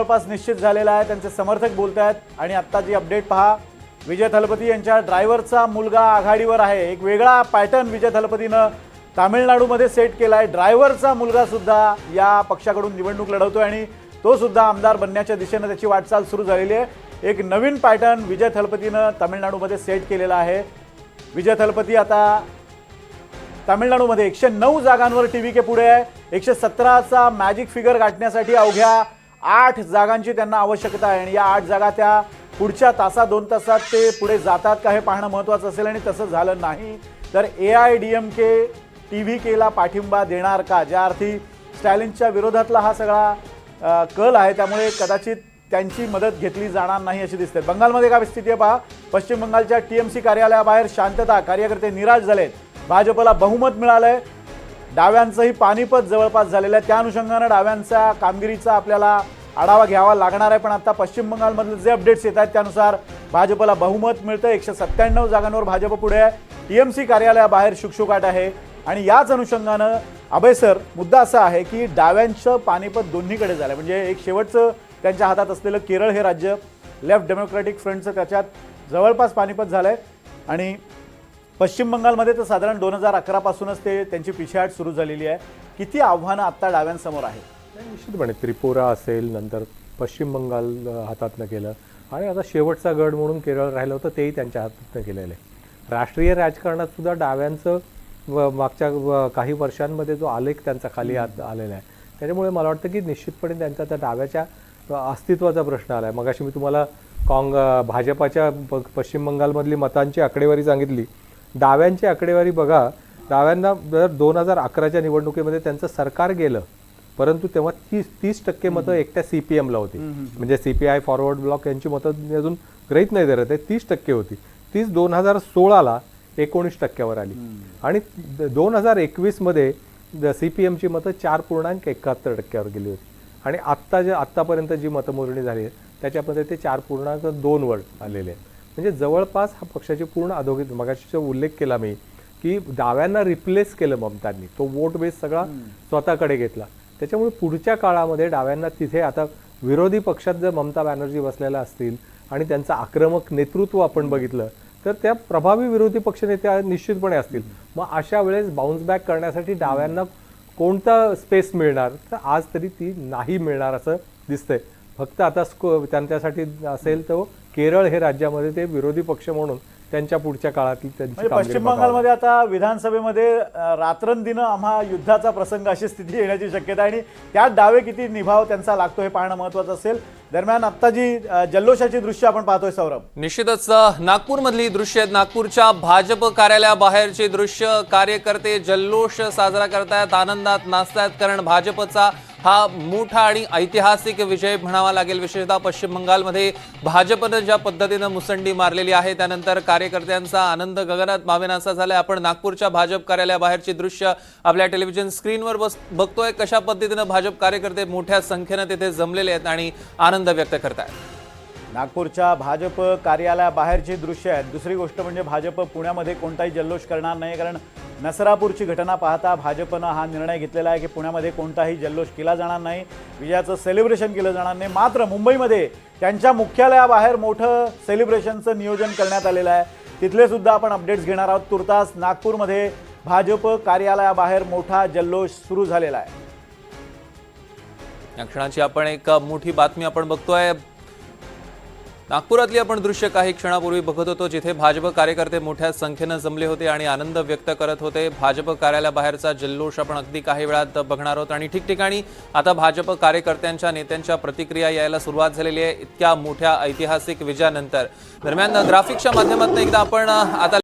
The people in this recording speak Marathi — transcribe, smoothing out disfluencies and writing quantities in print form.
जवळपास निश्चित झालेला आहे। त्यांचे समर्थक बोलतायत आणि आत्ताची अपडेट पहा। विजय थलपती यांच्या ड्रायव्हरचा मुलगा आघाडीवर आहे। एक वेगळा पॅटर्न विजय थलपतीनं तामिळनाडूमध्ये सेट केलाय। ड्रायव्हरचा मुलगा सुद्धा या पक्षाकडून निवडणूक लढवतोय आणि तो सुद्धा आमदार बनण्याच्या दिशेने त्याची वाटचाल सुरू झालेली आहे। एक नवीन पॅटर्न विजय थलपतीनं तामिळनाडूमध्ये सेट केलेला आहे। विजय थलपती आता तामिळनाडूमध्ये 109 जागांवर टीव्हीके पुढे आहे। 117चा मॅजिक फिगर गाठण्यासाठी अवघ्या 8 जागांची त्यांना आवश्यकता आहे आणि या 8 जागा त्या पुढच्या तासा 2 तासात ते पुढे जातात का हे पाहणं महत्त्वाचं असेल आणि तसं झालं नाही तर AIDMK टीव्हीकेला पाठिंबा देणार का, ज्या अर्थी स्टॅलिनच्या विरोधातला हा सगळा कल आहे, त्यामुळे कदाचित त्यांची मदत घेतली जाणार नाही अशी दिसते। बंगालमध्ये काय स्थिती आहे पहा। पश्चिम बंगालच्या TMC कार्यालयाबाहेर शांतता, कार्यकर्ते निराश झालेत। भाजपला बहुमत मिळालंय। डाव्यांचंही पानिपत जवळपास झालेलं आहे। त्या अनुषंगाने डाव्यांच्या कामगिरीचा आपल्याला आढावा घ्यावा लागणार आहे। पण आता पश्चिम बंगालमधले जे अपडेट्स येत आहेत त्यानुसार भाजपला बहुमत मिळतं। 197 जागांवर भाजप पुढे आहे। TMC कार्यालयाबाहेर शुकशुकाट आहे आणि याच अनुषंगानं अभय सर, मुद्दा असा आहे की डाव्यांचं पानिपत दोन्हीकडे झालं, म्हणजे एक शेवटचं त्यांच्या हातात असलेलं केरळ हे राज्य लेफ्ट डेमोक्रॅटिक फ्रंटचं त्याच्यात जवळपास पानिपत झालंय आणि पश्चिम बंगालमध्ये तर साधारण 2011 पासूनच ते त्यांची पिछेहाट सुरू झालेली आहे। किती आव्हानं आत्ता डाव्यांसमोर आहेत? निश्चितपणे त्रिपुरा असेल, नंतर पश्चिम बंगाल हातातनं केलं आणि आता शेवटचा गड म्हणून केरळ राहिलं होतं तेही त्यांच्या हातातनं केलेलं आहे। राष्ट्रीय राजकारणात सुद्धा डाव्यांचं मागच्या काही वर्षांमध्ये जो आलेख त्यांचा खाली आलेला आहे, त्याच्यामुळे मला वाटतं की निश्चितपणे त्यांचा त्या डाव्याच्या अस्तित्वाचा प्रश्न आला आहे। मगाशी मी तुम्हाला भाजपाच्या पश्चिम बंगालमधली मतांची आकडेवारी सांगितली। डाव्यांची आकडेवारी बघा, डाव्यांना 2011च्या निवडणुकीमध्ये त्यांचं सरकार गेलं, परंतु तेव्हा 30% मतं एकट्या CPMला होती, म्हणजे CPI फॉरवर्ड ब्लॉक यांची मतं अजून गृहीत नाही धरत आहे, 30% होती। 2016ला 19%वर आली आणि 2021 मध्ये CPMची मतं 4.71%वर गेली होती आणि आत्तापर्यंत जी मतमोजणी झाली आहे त्याच्यामध्ये ते 4.2 वर आलेले आहेत। म्हणजे जवळपास हा पक्षाची पूर्ण अधोगती, मगाशी उल्लेख केला मी की डाव्यांना रिप्लेस केलं ममतांनी, तो वोट बेस सगळा स्वतःकडे घेतला। त्याच्यामुळे पुढच्या काळामध्ये डाव्यांना तिथे आता विरोधी पक्षात जर ममता बॅनर्जी बसलेल्या असतील आणि त्यांचं आक्रमक नेतृत्व आपण बघितलं तर त्या प्रभावी विरोधी पक्षनेत्या निश्चितपणे असतील। मग अशा वेळेस बाउन्स बॅक करण्यासाठी डाव्यांना कोणता स्पेस मिळणार, तर आज तरी ती नाही मिळणार असं दिसतंय। फक्त आता त्यांच्यासाठी असेल तर केरळ हे राज्यामध्ये ते विरोधी पक्ष म्हणून त्यांच्या पुढच्या काळातली त्यांची पश्चिम बंगालमध्ये आता विधानसभेमध्ये रात्रंदिन आम्हा युद्धाचा प्रसंग अशी स्थिती येण्याची शक्यता आहे आणि त्यात डावे किती निभाव त्यांचा लागतो हे पाहणं महत्त्वाचं असेल। दरम्यान आता जी जल्लोषाची दृश्य आपण पाहतोय सौरभ, निश्चितच नागपूरमधली दृश्य आहेत। नागपूरच्या भाजप कार्यालयाबाहेरची दृश्य, कार्यकर्ते जल्लोष साजरा करतायत, आनंदात नाचतायत, कारण भाजपचा हा मोठा आणि ऐतिहासिक विजय म्हणावा लागेल। विशेषतः पश्चिम बंगालमध्ये भाजपनं ज्या पद्धतीनं मुसंडी मारलेली आहे त्यानंतर कार्यकर्त्यांचा आनंद गगनात मावेनासा झालाय। आपण नागपूरच्या भाजप कार्यालयाबाहेरची दृश्य आपल्या टेलिव्हिजन स्क्रीनवर बघतोय, कशा पद्धतीनं भाजप कार्यकर्ते मोठ्या संख्येनं तिथे जमलेले आहेत आणि आनंद व्यक्त करतायत। नागपूरच्या भाजप कार्यालयाबाहेरची दृश्य आहेत। दुसरी गोष्ट म्हणजे भाजप पुण्यामध्ये कोणताही जल्लोष करणार नाही, कारण नसरापूरची घटना पाहता भाजपनं हा निर्णय घेतलेला आहे की पुण्यामध्ये कोणताही जल्लोष केला जाणार नाही, विजयाचं सेलिब्रेशन केलं जाणार नाही। मात्र मुंबईमध्ये त्यांच्या मुख्यालयाबाहेर मोठं सेलिब्रेशनचं नियोजन करण्यात आलेलं आहे, तिथले सुद्धा आपण अपडेट्स घेणार आहोत। तुर्तास नागपूरमध्ये भाजप कार्यालयाबाहेर मोठा जल्लोष सुरू झालेला आहे। या क्षणाची आपण एक मोठी बातमी आपण बघतोय। नागपुरातली आपण दृश्य काही क्षणापूर्वी बघत होतो, जिथे भाजप कार्यकर्ते मोठ्या संख्येनं जमले होते आणि आनंद व्यक्त करत होते। भाजप कार्यालयाबाहेरचा जल्लोष आपण अगदी काही वेळात बघणार आहोत आणि ठिकठिकाणी आता भाजप कार्यकर्त्यांच्या नेत्यांच्या प्रतिक्रिया यायला सुरुवात झालेली आहे इतक्या मोठ्या ऐतिहासिक विजयानंतर। दरम्यान ग्राफिक्सच्या माध्यमातून एकदा आपण आता